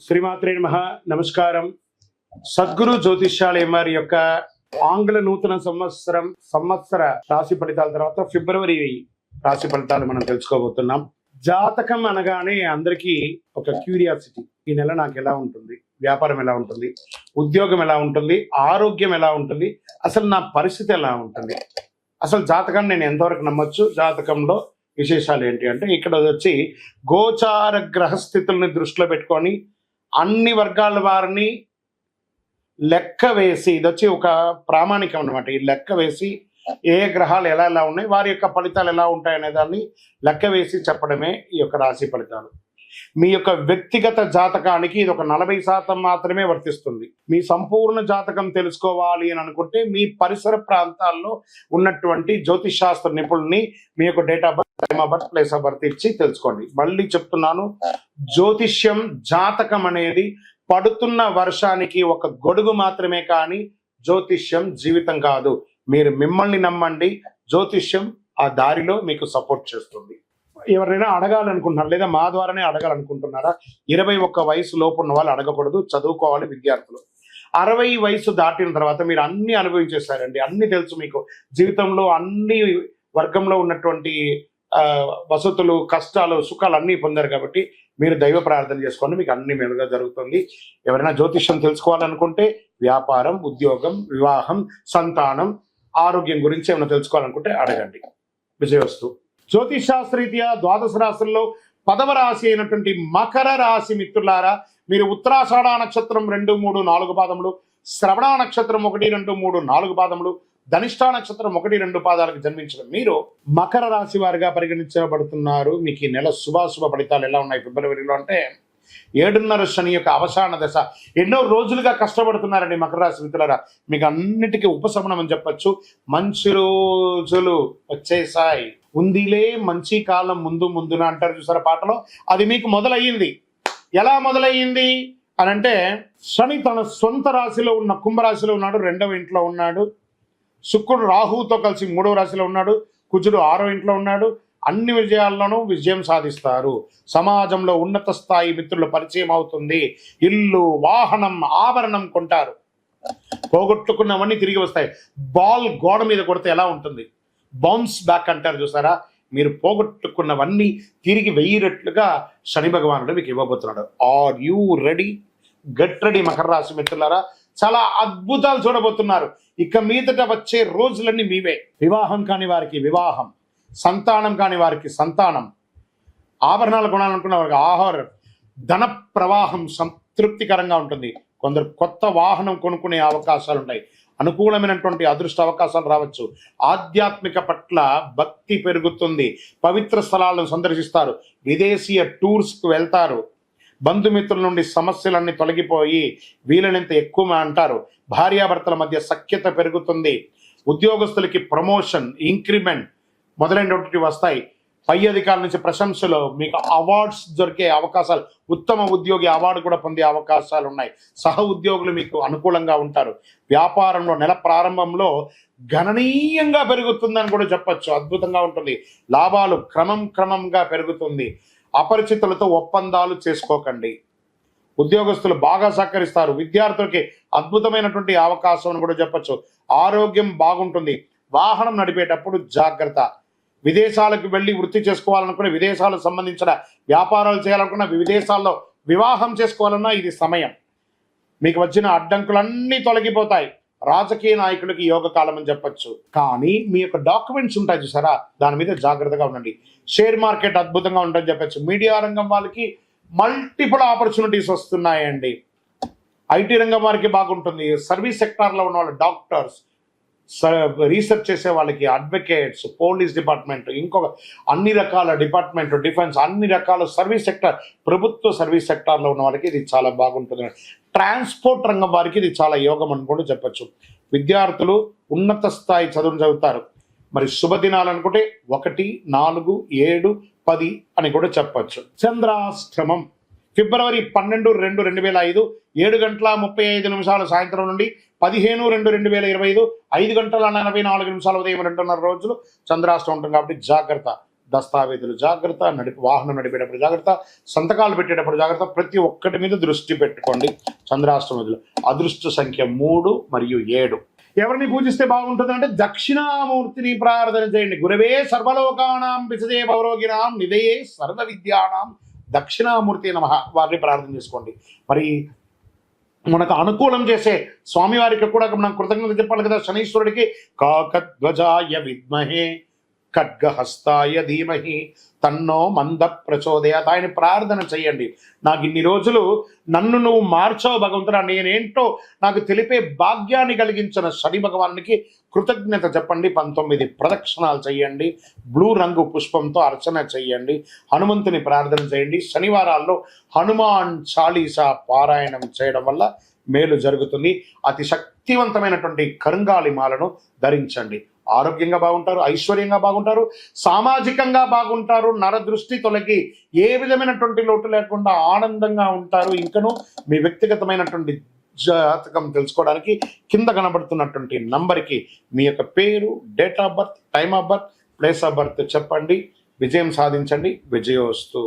శ్రీమాత్రే నమః. నమస్కారం. సద్గురు జ్యోతిష్యాలయం వారి యొక్క ఆంగ్ల నూతన సంవత్సర రాశి ఫలితాల తర్వాత ఫిబ్రవరి రాశి ఫలితాలు మనం తెలుసుకోబోతున్నాం. జాతకం అనగానే అందరికీ ఒక క్యూరియాసిటీ, ఈ నెల నాకు ఎలా ఉంటుంది, వ్యాపారం ఎలా ఉంటుంది, ఉద్యోగం ఎలా ఉంటుంది, ఆరోగ్యం ఎలా ఉంటుంది, అసలు నా పరిస్థితి ఎలా ఉంటుంది, అసలు జాతకాన్ని నేను ఎంతవరకు నమ్మొచ్చు, జాతకంలో విశేషాలు ఏంటి అంటే ఇక్కడ వచ్చి గోచార గ్రహస్థితుల్ని దృష్టిలో పెట్టుకొని అన్ని వర్గాల వారిని లెక్క వేసి, ఇది వచ్చి ఒక ప్రామాణికం అనమాట. ఈ లెక్క వేసి ఏ గ్రహాలు ఎలా ఎలా ఉన్నాయి, వారి యొక్క ఫలితాలు ఎలా ఉంటాయి అనే దాన్ని లెక్క వేసి చెప్పడమే ఈ యొక్క రాశి ఫలితాలు. మీ యొక్క వ్యక్తిగత జాతకానికి ఇది ఒక 40% మాత్రమే వర్తిస్తుంది. మీ సంపూర్ణ జాతకం తెలుసుకోవాలి అని అనుకుంటే మీ పరిసర ప్రాంతాల్లో ఉన్నటువంటి జ్యోతిష్ శాస్త్ర నిపుణుల్ని మీ యొక్క date of birth, time of birth, place of birth ఇచ్చి తెలుసుకోండి. మళ్ళీ చెప్తున్నాను, జ్యోతిష్యం జాతకం అనేది పడుతున్న వర్షానికి ఒక గొడుగు మాత్రమే, కానీ జ్యోతిష్యం జీవితం కాదు. మీరు మిమ్మల్ని నమ్మండి, జ్యోతిష్యం ఆ దారిలో మీకు సపోర్ట్ చేస్తుంది. ఎవరైనా అడగాలనుకుంటున్నారు లేదా మా ద్వారానే అడగాలనుకుంటున్నారా? 21 వయసు లోపు ఉన్న వాళ్ళు అడగకూడదు, చదువుకోవాలి విద్యార్థులు. 60 వయసు దాటిన తర్వాత మీరు అన్ని అనుభవించేస్తారండి, అన్ని తెలుసు మీకు. జీవితంలో అన్ని వర్గంలో ఉన్నటువంటి వసతులు, కష్టాలు, సుఖాలు అన్నీ పొందారు కాబట్టి మీరు దైవ ప్రార్థన చేసుకోండి, మీకు అన్ని మేలుగా జరుగుతుంది. ఎవరైనా జ్యోతిష్యం తెలుసుకోవాలనుకుంటే వ్యాపారం, ఉద్యోగం, వివాహం, సంతానం, ఆరోగ్యం గురించి ఏమైనా తెలుసుకోవాలనుకుంటే అడగండి. విజయవస్తు. జ్యోతిష్ శాస్త్రరీత్యా ద్వాదశ రాశుల్లో 10వ రాశి అయినటువంటి మకర రాశి మిత్రులారా, మీరు ఉత్తరాషాఢ నక్షత్రం 2, 3, 4 పాదములు, శ్రవణ నక్షత్రం 1, 2, 3, 4 పాదములు, ధనిష్ఠా నక్షత్రం 1, 2 పాదాలకు జన్మించిన మీరు మకర రాశి వారిగా పరిగణించబడుతున్నారు. మీకు ఈ నెల శుభాశుభ ఫలితాలు ఎలా ఉన్నాయి ఫిబ్రవరిలో అంటే, 7.5 శని యొక్క అవసాన దశ. ఎన్నో రోజులుగా కష్టపడుతున్నారండి మకర రాశి మిత్రులారా, మీకు అన్నిటికీ ఉపశమనం అని చెప్పచ్చు. మంచి రోజులు వచ్చేసాయి, ఉందిలే మంచి కాలం ముందు ముందున అంటారు చూసారా పాటలో, అది మీకు మొదలయ్యింది. ఎలా మొదలయ్యింది అని అంటే, శని తన సొంత రాశిలో ఉన్న కుంభరాశిలో ఉన్నాడు, 2వ ఇంట్లో ఉన్నాడు. శుక్రుడు రాహుతో కలిసి 3వ రాశిలో ఉన్నాడు. కుజుడు 6వ ఇంట్లో ఉన్నాడు. అన్ని విజయాల్లోనూ విజయం సాధిస్తారు. సమాజంలో ఉన్నత స్థాయి మిత్రుల పరిచయం అవుతుంది. ఇల్లు, వాహనం, ఆభరణం కొంటారు. పోగొట్టుకున్నవన్నీ తిరిగి వస్తాయి. బాల్ గోడ మీద కొడితే ఎలా ఉంటుంది, బౌన్స్ బ్యాక్ అంటారు చూసారా, మీరు పోగొట్టుకున్నవన్నీ తిరిగి 1000 రెట్లుగా శని భగవానుడు మీకు ఇవ్వబోతున్నాడు. Are you ready? Get ready మకర రాశి మిత్రులారా, చాలా అద్భుతాలు చూడబోతున్నారు. ఇక మీదట వచ్చే రోజులన్నీ మీవే. వివాహం కాని వారికి వివాహం, సంతానం కాని వారికి సంతానం, ఆభరణాలు కొనాలనుకున్న వారికి ఆహారం, ధన ప్రవాహం సంతృప్తికరంగా ఉంటుంది. కొందరు కొత్త వాహనం కొనుక్కునే అవకాశాలు ఉంటాయి. అనుకూలమైనటువంటి అదృష్ట అవకాశాలు రావచ్చు. ఆధ్యాత్మిక పట్ల భక్తి పెరుగుతుంది. పవిత్ర స్థలాలను సందర్శిస్తారు. విదేశీయ టూర్స్కి వెళ్తారు. బంధుమిత్రుల నుండి సమస్యలన్నీ తొలగిపోయి వీలైనంత ఎక్కువ అంటారు. భార్యాభర్తల మధ్య సఖ్యత పెరుగుతుంది. ఉద్యోగస్తులకి ప్రమోషన్, ఇంక్రిమెంట్ మొదలైనటువంటి వస్తాయి. పై అధికారుల నుంచి ప్రశంసలు, మీకు అవార్డ్స్ దొరికే అవకాశాలు, ఉత్తమ ఉద్యోగి అవార్డు కూడా పొందే అవకాశాలు ఉన్నాయి. సహ ఉద్యోగులు మీకు అనుకూలంగా ఉంటారు. వ్యాపారంలో నెల ప్రారంభంలో గణనీయంగా పెరుగుతుందని కూడా చెప్పచ్చు. అద్భుతంగా ఉంటుంది. లాభాలు క్రమంగా పెరుగుతుంది. అపరిచితులతో ఒప్పందాలు చేసుకోకండి. ఉద్యోగస్తులు బాగా సహకరిస్తారు. విద్యార్థులకి అద్భుతమైనటువంటి అవకాశం అని కూడా చెప్పచ్చు. ఆరోగ్యం బాగుంటుంది. వాహనం నడిపేటప్పుడు జాగ్రత్త. విదేశాలకు వెళ్ళి వృత్తి చేసుకోవాలనుకున్న, విదేశాలకు సంబంధించిన వ్యాపారాలు చేయాలనుకున్న, విదేశాల్లో వివాహం చేసుకోవాలన్నా ఇది సమయం. మీకు వచ్చిన అడ్డంకులన్నీ తొలగిపోతాయి. రాజకీయ నాయకులకి యోగ కాలం అని చెప్పచ్చు. కానీ మీ యొక్క డాక్యుమెంట్స్ ఉంటాయి చూసారా, దాని మీద జాగ్రత్తగా ఉండండి. షేర్ మార్కెట్ అద్భుతంగా ఉంటుందని చెప్పచ్చు. మీడియా రంగం వాళ్ళకి మల్టిపుల్ ఆపర్చునిటీస్ వస్తున్నాయండి. ఐటీ రంగం వారికి బాగుంటుంది. సర్వీస్ సెక్టార్లో ఉన్న వాళ్ళు, డాక్టర్స్, రీసెర్చ్ చేసే వాళ్ళకి, అడ్వకేట్స్, పోలీస్ డిపార్ట్మెంట్, ఇంకొక అన్ని రకాల డిపార్ట్మెంట్, డిఫెన్స్, అన్ని రకాల సర్వీస్ సెక్టర్, ప్రభుత్వ సర్వీస్ సెక్టార్లో ఉన్న వాళ్ళకి ఇది చాలా బాగుంటుంది. ట్రాన్స్పోర్ట్ రంగం వారికి ఇది చాలా యోగం అని కూడా చెప్పచ్చు. విద్యార్థులు ఉన్నత స్థాయి చదువును చదువుతారు. మరి శుభదినాలు అనుకుంటే 1, 4, 7, 10 అని కూడా చెప్పచ్చు. చంద్రాష్టమం ఫిబ్రవరి 12, 2, 2005 7:35 సాయంత్రం నుండి 15, 2, 2025 5:44 ఉదయం 2:30 రోజులు చంద్రాష్టమం ఉంటుంది కాబట్టి జాగ్రత్త. దస్తావేజులు జాగ్రత్త, వాహనం నడిపేటప్పుడు జాగ్రత్త, సంతకాలు పెట్టేటప్పుడు జాగ్రత్త. ప్రతి ఒక్కటి మీద దృష్టి పెట్టుకోండి. చంద్రాష్టమతులు. అదృష్ట సంఖ్య 3 మరియు 7. ఎవరిని పూజిస్తే బాగుంటుందంటే దక్షిణామూర్తిని ప్రార్థన చేయండి. గురవే సర్వలోకానాం విసజే భవరోగినాం నిధయే సర్వ విద్యానాం దక్షిణామూర్తి నమః. వారిని ప్రార్థన చేసుకోండి. మరి మనకు అనుకూలం చేసే స్వామివారికి కూడా మనం కృతజ్ఞత చెప్పాలి కదా. శనీశ్వరుడికి కాకధ్వజాయ విద్మహే ఖడ్గహస్తాయ ధీమహి తన్నో మంద ప్రచోదయాత్. ఆయన ప్రార్థన చేయండి. నాకు ఇన్ని రోజులు నన్ను నువ్వు మార్చావు భగవంతుడా, నేనేంటో నాకు తెలిపే భాగ్యాన్ని కలిగించిన శని భగవానునికి కృతజ్ఞత చెప్పండి. 19 ప్రదక్షిణాలు చేయండి. బ్లూ రంగు పుష్పంతో అర్చన చేయండి. హనుమంతుని ప్రార్థన చేయండి. శనివారాల్లో హనుమాన్ చాలీసా పారాయణం చేయడం వల్ల మేలు జరుగుతుంది. అతి శక్తివంతమైనటువంటి కరుంగాలి మాలను ధరించండి. ఆరోగ్యంగా బాగుంటారు, ఐశ్వర్యంగా బాగుంటారు, సామాజికంగా బాగుంటారు, నరదృష్టి తొలగి ఏ విధమైనటువంటి లోటు లేకుండా ఆనందంగా ఉంటారు. ఇంకను మీ వ్యక్తిగతమైనటువంటి జాతకం తెలుసుకోవడానికి కింద కనబడుతున్నటువంటి నంబర్కి మీ యొక్క పేరు, date of birth, time of birth, place of birth చెప్పండి. విజయం సాధించండి. విజయోస్తు.